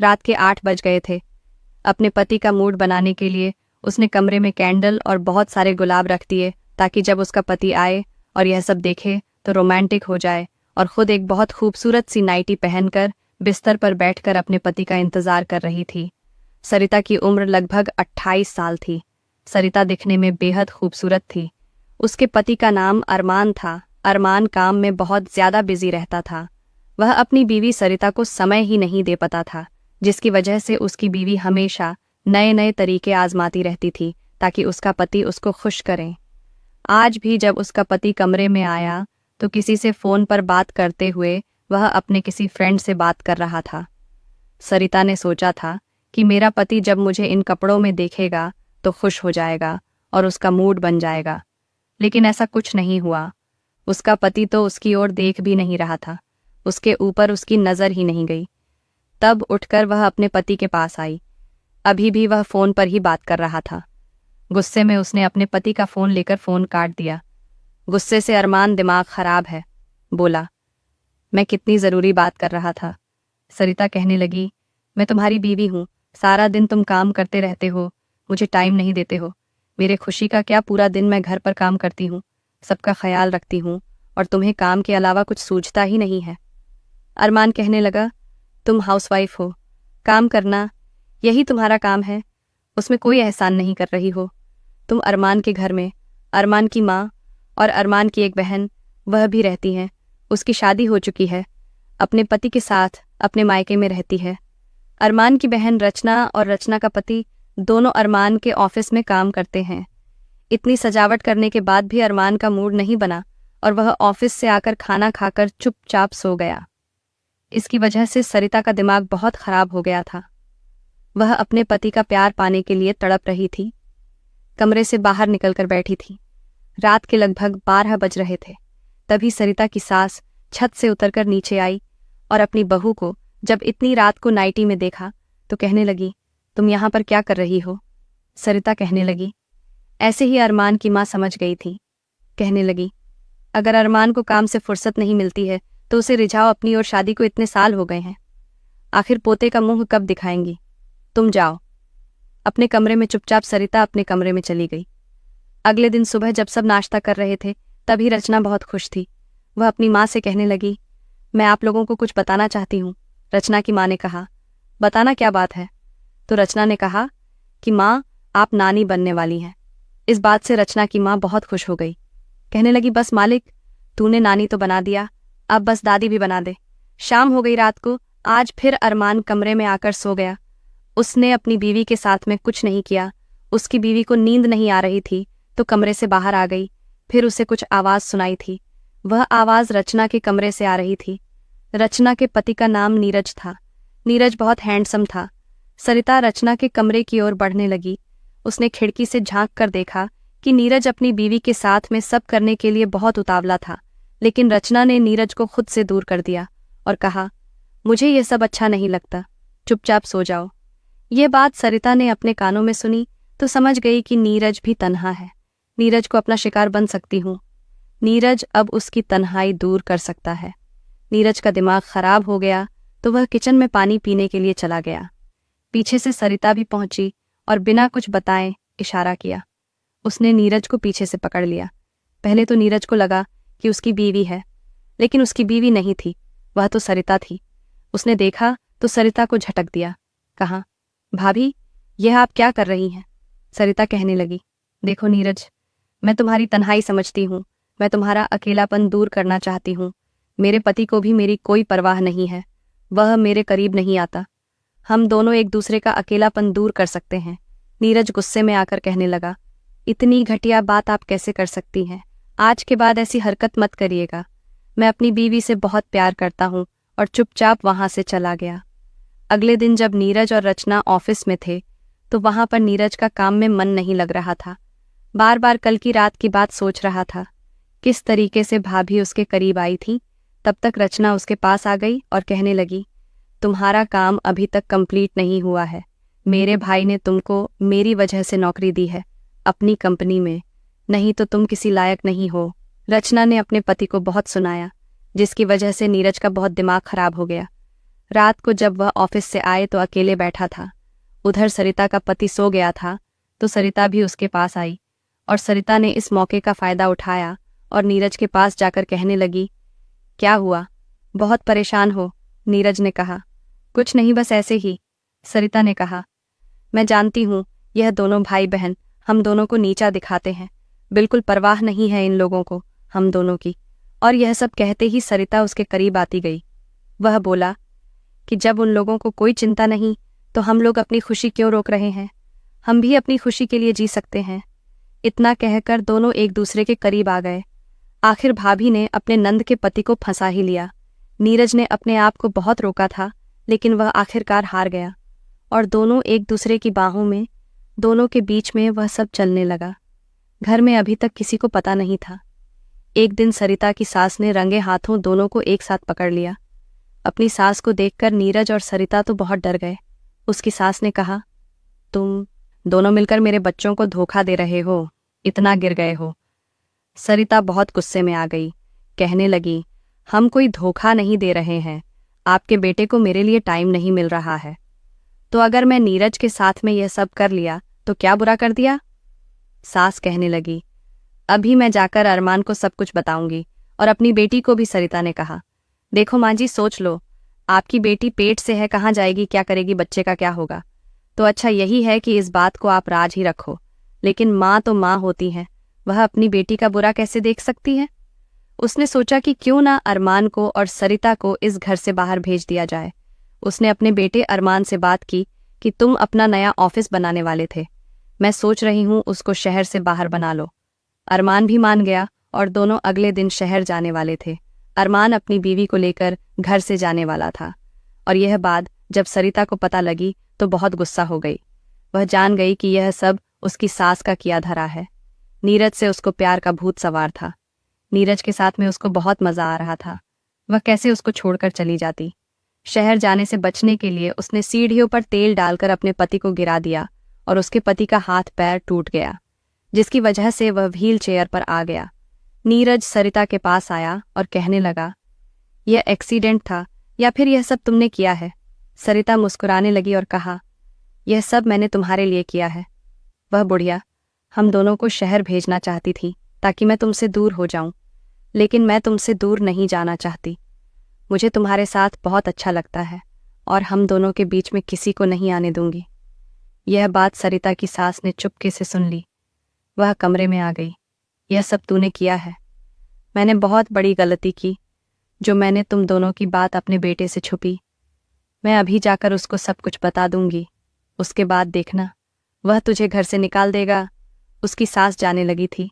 रात के 8 बज गए थे। अपने पति का मूड बनाने के लिए उसने कमरे में कैंडल और बहुत सारे गुलाब रख दिए ताकि जब उसका पति आए और यह सब देखे तो रोमांटिक हो जाए, और खुद एक बहुत खूबसूरत सी नाइटी पहनकर बिस्तर पर बैठकर अपने पति का इंतजार कर रही थी। सरिता की उम्र लगभग 28 साल थी। सरिता दिखने में बेहद खूबसूरत थी। उसके पति का नाम अरमान था। अरमान काम में बहुत ज्यादा बिजी रहता था। वह अपनी बीवी सरिता को समय ही नहीं दे पाता था, जिसकी वजह से उसकी बीवी हमेशा नए नए तरीके आजमाती रहती थी ताकि उसका पति उसको खुश करे। आज भी जब उसका पति कमरे में आया तो किसी से फोन पर बात करते हुए वह अपने किसी फ्रेंड से बात कर रहा था। सरिता ने सोचा था कि मेरा पति जब मुझे इन कपड़ों में देखेगा तो खुश हो जाएगा और उसका मूड बन जाएगा, लेकिन ऐसा कुछ नहीं हुआ। उसका पति तो उसकी ओर देख भी नहीं रहा था, उसके ऊपर उसकी नजर ही नहीं गई। तब उठकर वह अपने पति के पास आई। अभी भी वह फोन पर ही बात कर रहा था। गुस्से में उसने अपने पति का फोन लेकर फोन काट दिया। गुस्से से अरमान दिमाग खराब है, बोला। मैं कितनी जरूरी बात कर रहा था। सरिता कहने लगी, मैं तुम्हारी बीवी हूं, सारा दिन तुम काम करते रहते हो, मुझे टाइम नहीं देते हो। मेरे खुशी का क्या, पूरा दिन मैं घर पर काम करती हूँ, सबका ख्याल रखती हूँ, और तुम्हें काम के अलावा कुछ सूझता ही नहीं है। अरमान कहने लगा, तुम हाउसवाइफ हो, काम करना यही तुम्हारा काम है, उसमें कोई एहसान नहीं कर रही हो। तुम अरमान के घर में अरमान की माँ और अरमान की एक बहन, वह भी रहती हैं। उसकी शादी हो चुकी है, अपने पति के साथ अपने मायके में रहती है। अरमान की बहन रचना और रचना का पति दोनों अरमान के ऑफिस में काम करते हैं। इतनी सजावट करने के बाद भी अरमान का मूड नहीं बना और वह ऑफिस से आकर खाना खाकर चुपचाप सो गया। इसकी वजह से सरिता का दिमाग बहुत खराब हो गया था। वह अपने पति का प्यार पाने के लिए तड़प रही थी। कमरे से बाहर निकलकर बैठी थी। रात के लगभग 12 बज रहे थे। तभी सरिता की सास छत से उतरकर नीचे आई और अपनी बहू को जब इतनी रात को नाइटी में देखा तो कहने लगी, तुम यहाँ पर क्या कर रही हो? सरिता कहने लगी। ऐसे ही अरमान की माँ समझ गई थी। कहने लगी, अगर अरमान को काम से फुर्सत नहीं मिलती है तो उसे रिझाओ अपनी, और शादी को इतने साल हो गए हैं, आखिर पोते का मुंह कब दिखाएंगी? तुम जाओ। अपने कमरे में चुपचाप सरिता अपने कमरे में चली गई। अगले दिन सुबह जब सब नाश्ता कर रहे थे तभी रचना बहुत खुश थी। वह अपनी माँ से कहने लगी, मैं आप लोगों को कुछ बताना चाहती हूँ। रचना की माँ ने कहा, बताना, क्या बात है? तो रचना ने कहा कि माँ, आप नानी बनने वाली हैं। इस बात से रचना की माँ बहुत खुश हो गई। कहने लगी, बस मालिक, तूने नानी तो बना दिया, अब बस दादी भी बना दे। शाम हो गई रात को। आज फिर अरमान कमरे में आकर सो गया। उसने अपनी बीवी के साथ में कुछ नहीं किया। उसकी बीवी को नींद नहीं आ रही थी तो कमरे से बाहर आ गई। फिर उसे कुछ आवाज सुनाई थी। वह आवाज रचना के कमरे से आ रही थी। रचना के पति का नाम नीरज था। नीरज बहुत हैंडसम था। सरिता रचना के कमरे की ओर बढ़ने लगी। उसने खिड़की से झांक कर देखा कि नीरज अपनी बीवी के साथ में सब करने के लिए बहुत उतावला था, लेकिन रचना ने नीरज को खुद से दूर कर दिया और कहा, मुझे ये सब अच्छा नहीं लगता, चुपचाप सो जाओ। ये बात सरिता ने अपने कानों में सुनी तो समझ गई कि नीरज भी तन्हा है। नीरज को अपना शिकार बन सकती हूँ। नीरज अब उसकी तन्हाई दूर कर सकता है। नीरज का दिमाग खराब हो गया तो वह किचन में पानी पीने के लिए चला गया। पीछे से सरिता भी पहुंची और बिना कुछ बताए इशारा किया। उसने नीरज को पीछे से पकड़ लिया। पहले तो नीरज को लगा कि उसकी बीवी है, लेकिन उसकी बीवी नहीं थी, वह तो सरिता थी। उसने देखा तो सरिता को झटक दिया। कहा, भाभी, यह आप क्या कर रही हैं? सरिता कहने लगी, देखो नीरज, मैं तुम्हारी तन्हाई समझती हूँ। मैं तुम्हारा अकेलापन दूर करना चाहती हूँ। मेरे पति को भी मेरी कोई परवाह नहीं है, वह मेरे करीब नहीं आता। हम दोनों एक दूसरे का अकेलापन दूर कर सकते हैं। नीरज गुस्से में आकर कहने लगा, इतनी घटिया बात आप कैसे कर सकती हैं? आज के बाद ऐसी हरकत मत करिएगा। मैं अपनी बीवी से बहुत प्यार करता हूँ, और चुपचाप वहां से चला गया। अगले दिन जब नीरज और रचना ऑफिस में थे तो वहां पर नीरज का काम में मन नहीं लग रहा था। बार बार कल की रात की बात सोच रहा था, किस तरीके से भाभी उसके करीब आई थी। तब तक रचना उसके पास आ गई और कहने लगी, तुम्हारा काम अभी तक कंप्लीट नहीं हुआ है। मेरे भाई ने तुमको मेरी वजह से नौकरी दी है अपनी कंपनी में, नहीं तो तुम किसी लायक नहीं हो। रचना ने अपने पति को बहुत सुनाया, जिसकी वजह से नीरज का बहुत दिमाग खराब हो गया। रात को जब वह ऑफिस से आए तो अकेले बैठा था। उधर सरिता का पति सो गया था तो सरिता भी उसके पास आई और सरिता ने इस मौके का फायदा उठाया और नीरज के पास जाकर कहने लगी, क्या हुआ, बहुत परेशान हो? नीरज ने कहा, कुछ नहीं, बस ऐसे ही। सरिता ने कहा, मैं जानती हूँ यह दोनों भाई बहन हम दोनों को नीचा दिखाते हैं, बिल्कुल परवाह नहीं है इन लोगों को हम दोनों की। और यह सब कहते ही सरिता उसके करीब आती गई। वह बोला कि जब उन लोगों को कोई चिंता नहीं तो हम लोग अपनी खुशी क्यों रोक रहे हैं? हम भी अपनी खुशी के लिए जी सकते हैं। इतना कहकर दोनों एक दूसरे के करीब आ गए। आखिर भाभी ने अपने नंद के पति को फंसा ही लिया। नीरज ने अपने आप को बहुत रोका था लेकिन वह आखिरकार हार गया और दोनों एक दूसरे की बाहों में, दोनों के बीच में वह सब चलने लगा। घर में अभी तक किसी को पता नहीं था। एक दिन सरिता की सास ने रंगे हाथों दोनों को एक साथ पकड़ लिया। अपनी सास को देखकर नीरज और सरिता तो बहुत डर गए। उसकी सास ने कहा, तुम दोनों मिलकर मेरे बच्चों को धोखा दे रहे हो, इतना गिर गए हो। सरिता बहुत गुस्से में आ गई, कहने लगी, हम कोई धोखा नहीं दे रहे हैं, आपके बेटे को मेरे लिए टाइम नहीं मिल रहा है। तो अगर मैं नीरज के साथ में यह सब कर लिया तो क्या बुरा कर दिया? सास कहने लगी, अभी मैं जाकर अरमान को सब कुछ बताऊंगी और अपनी बेटी को भी। सरिता ने कहा, देखो माँ जी, सोच लो, आपकी बेटी पेट से है, कहाँ जाएगी, क्या करेगी, बच्चे का क्या होगा? तो अच्छा यही है कि इस बात को आप राज ही रखो, लेकिन माँ तो माँ होती है, वह अपनी बेटी का बुरा कैसे देख सकती है? उसने सोचा कि क्यों ना अरमान को और सरिता को इस घर से बाहर भेज दिया जाए। उसने अपने बेटे अरमान से बात की कि तुम अपना नया ऑफिस बनाने वाले थे, मैं सोच रही हूँ उसको शहर से बाहर बना लो। अरमान भी मान गया और दोनों अगले दिन शहर जाने वाले थे। अरमान अपनी बीवी को लेकर घर से जाने वाला था और यह बात जब सरिता को पता लगी तो बहुत गुस्सा हो गई। वह जान गई कि यह सब उसकी सास का किया धरा है। नीरज से उसको प्यार का भूत सवार था। नीरज के साथ में उसको बहुत मजा आ रहा था। वह कैसे उसको छोड़कर चली जाती? शहर जाने से बचने के लिए उसने सीढ़ियों पर तेल डालकर अपने पति को गिरा दिया और उसके पति का हाथ पैर टूट गया, जिसकी वजह से वह व्हील चेयर पर आ गया। नीरज सरिता के पास आया और कहने लगा, यह एक्सीडेंट था या फिर यह सब तुमने किया है? सरिता मुस्कुराने लगी और कहा, यह सब मैंने तुम्हारे लिए किया है। वह बुढ़िया हम दोनों को शहर भेजना चाहती थी ताकि मैं तुमसे दूर हो जाऊं, लेकिन मैं तुमसे दूर नहीं जाना चाहती। मुझे तुम्हारे साथ बहुत अच्छा लगता है और हम दोनों के बीच में किसी को नहीं आने दूंगी। यह बात सरिता की सास ने चुपके से सुन ली। वह कमरे में आ गई। यह सब तूने किया है। मैंने बहुत बड़ी गलती की जो मैंने तुम दोनों की बात अपने बेटे से छुपी। मैं अभी जाकर उसको सब कुछ बता दूंगी, उसके बाद देखना, वह तुझे घर से निकाल देगा। उसकी सास जाने लगी थी।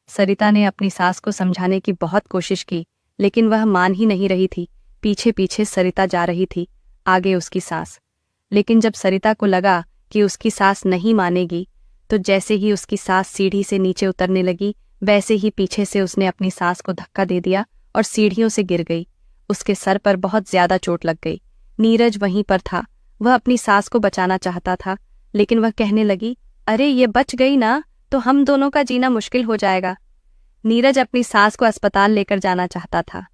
सरिता ने अपनी सास को समझाने की बहुत कोशिश की लेकिन वह मान ही नहीं रही थी। पीछे पीछे सरिता जा रही थी, आगे उसकी सास। लेकिन जब सरिता को लगा कि उसकी सास नहीं मानेगी तो जैसे ही उसकी सास सीढ़ी से नीचे उतरने लगी वैसे ही पीछे से उसने अपनी सास को धक्का दे दिया और सीढ़ियों से गिर गई। उसके सर पर बहुत ज्यादा चोट लग गई। नीरज वहीं पर था। वह अपनी सास को बचाना चाहता था लेकिन वह कहने लगी, अरे ये बच गई ना तो हम दोनों का जीना मुश्किल हो जाएगा। नीरज अपनी सास को अस्पताल लेकर जाना चाहता था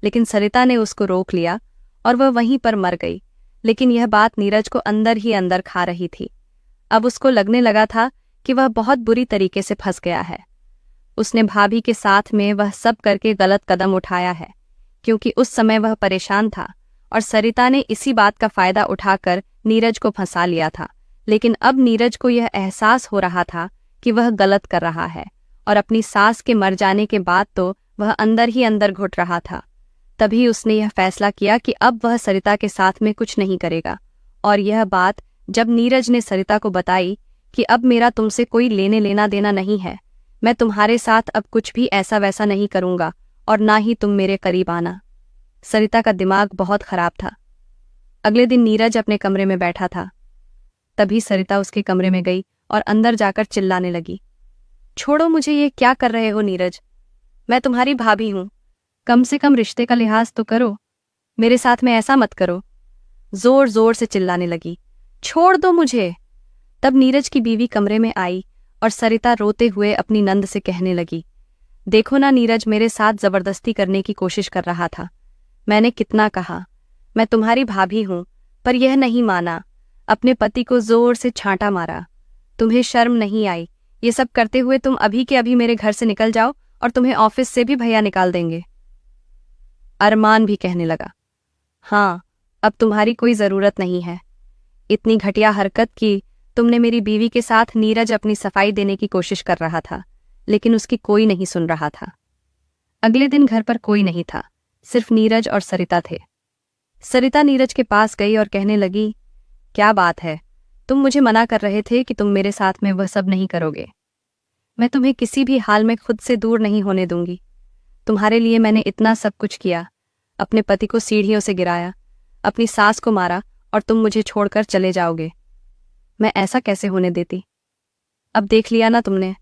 लेकिन सरिता ने उसको रोक लिया और वह वहीं पर मर गई। लेकिन यह बात नीरज को अंदर ही अंदर खा रही थी। अब उसको लगने लगा था कि वह बहुत बुरी तरीके से फंस गया है। उसने भाभी के साथ में वह सब करके गलत कदम उठाया है क्योंकि उस समय वह परेशान था और सरिता ने इसी बात का फायदा उठाकर नीरज को फंसा लिया था। लेकिन अब नीरज को यह एहसास हो रहा था कि वह गलत कर रहा है और अपनी सास के मर जाने के बाद तो वह अंदर ही अंदर घुट रहा था। तभी उसने यह फैसला किया कि अब वह सरिता के साथ में कुछ नहीं करेगा। और यह बात जब नीरज ने सरिता को बताई कि अब मेरा तुमसे कोई लेने लेना देना नहीं है, मैं तुम्हारे साथ अब कुछ भी ऐसा वैसा नहीं करूंगा और ना ही तुम मेरे करीब आना। सरिता का दिमाग बहुत खराब था। अगले दिन नीरज अपने कमरे में बैठा था। तभी सरिता उसके कमरे में गई और अंदर जाकर चिल्लाने लगी, छोड़ो मुझे, ये क्या कर रहे हो नीरज? मैं तुम्हारी भाभी हूं, कम से कम रिश्ते का लिहाज तो करो, मेरे साथ में ऐसा मत करो। जोर जोर से चिल्लाने लगी, छोड़ दो मुझे। तब नीरज की बीवी कमरे में आई और सरिता रोते हुए अपनी नंद से कहने लगी, देखो ना नीरज मेरे साथ जबरदस्ती करने की कोशिश कर रहा था। मैंने कितना कहा, मैं तुम्हारी भाभी हूं, पर यह नहीं माना। अपने पति को जोर से छांटा मारा। तुम्हें शर्म नहीं आई? ये सब करते हुए तुम अभी के अभी मेरे घर से निकल जाओ और तुम्हें ऑफिस से भी भैया निकाल देंगे। अरमान भी कहने लगा, हाँ, अब तुम्हारी कोई जरूरत नहीं है। इतनी घटिया हरकत की तुमने मेरी बीवी के साथ। नीरज अपनी सफाई देने की कोशिश कर रहा था, लेकिन उसकी कोई नहीं सुन रहा था। अगले दिन घर पर कोई नहीं था, सिर्फ नीरज और सरिता थे। सरिता नीरज के पास गई और कहने लगी, क्या बात है? तुम मुझे मना कर रहे थे कि तुम मेरे साथ में वह सब नहीं करोगे। मैं तुम्हें किसी भी हाल में खुद से दूर नहीं होने दूंगी। तुम्हारे लिए मैंने इतना सब कुछ किया, अपने पति को सीढ़ियों से गिराया, अपनी सास को मारा, और तुम मुझे छोड़कर चले जाओगे। मैं ऐसा कैसे होने देती? अब देख लिया ना तुमने,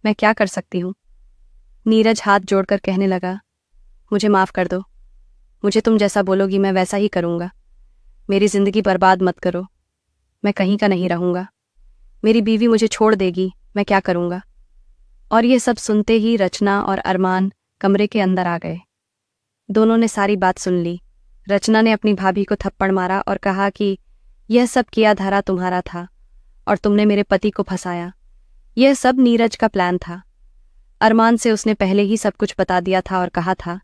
मैं क्या कर सकती हूँ। नीरज हाथ जोड़कर कहने लगा, मुझे माफ कर दो। मुझे तुम जैसा बोलोगी मैं वैसा ही करूँगा। मेरी जिंदगी बर्बाद मत करो। मैं कहीं का नहीं रहूँगा। मेरी बीवी मुझे छोड़ देगी, मैं क्या करूँगा? और ये सब सुनते ही रचना और अरमान कमरे के अंदर आ गए। दोनों ने सारी बात सुन ली। रचना ने अपनी भाभी को थप्पड़ मारा और कहा कि यह सब किया धरा तुम्हारा था और तुमने मेरे पति को फंसाया। यह सब नीरज का प्लान था। अरमान से उसने पहले ही सब कुछ बता दिया था और कहा था,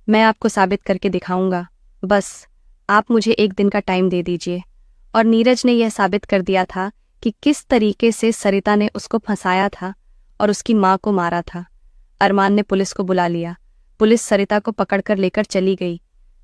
मैं आपको साबित करके दिखाऊंगा, बस आप मुझे एक दिन का टाइम दे दीजिए। और नीरज ने यह साबित कर दिया था कि किस तरीके से सरिता ने उसको फंसाया था और उसकी मां को मारा था। अरमान ने पुलिस को बुला लिया। पुलिस सरिता को पकड़कर लेकर चली गई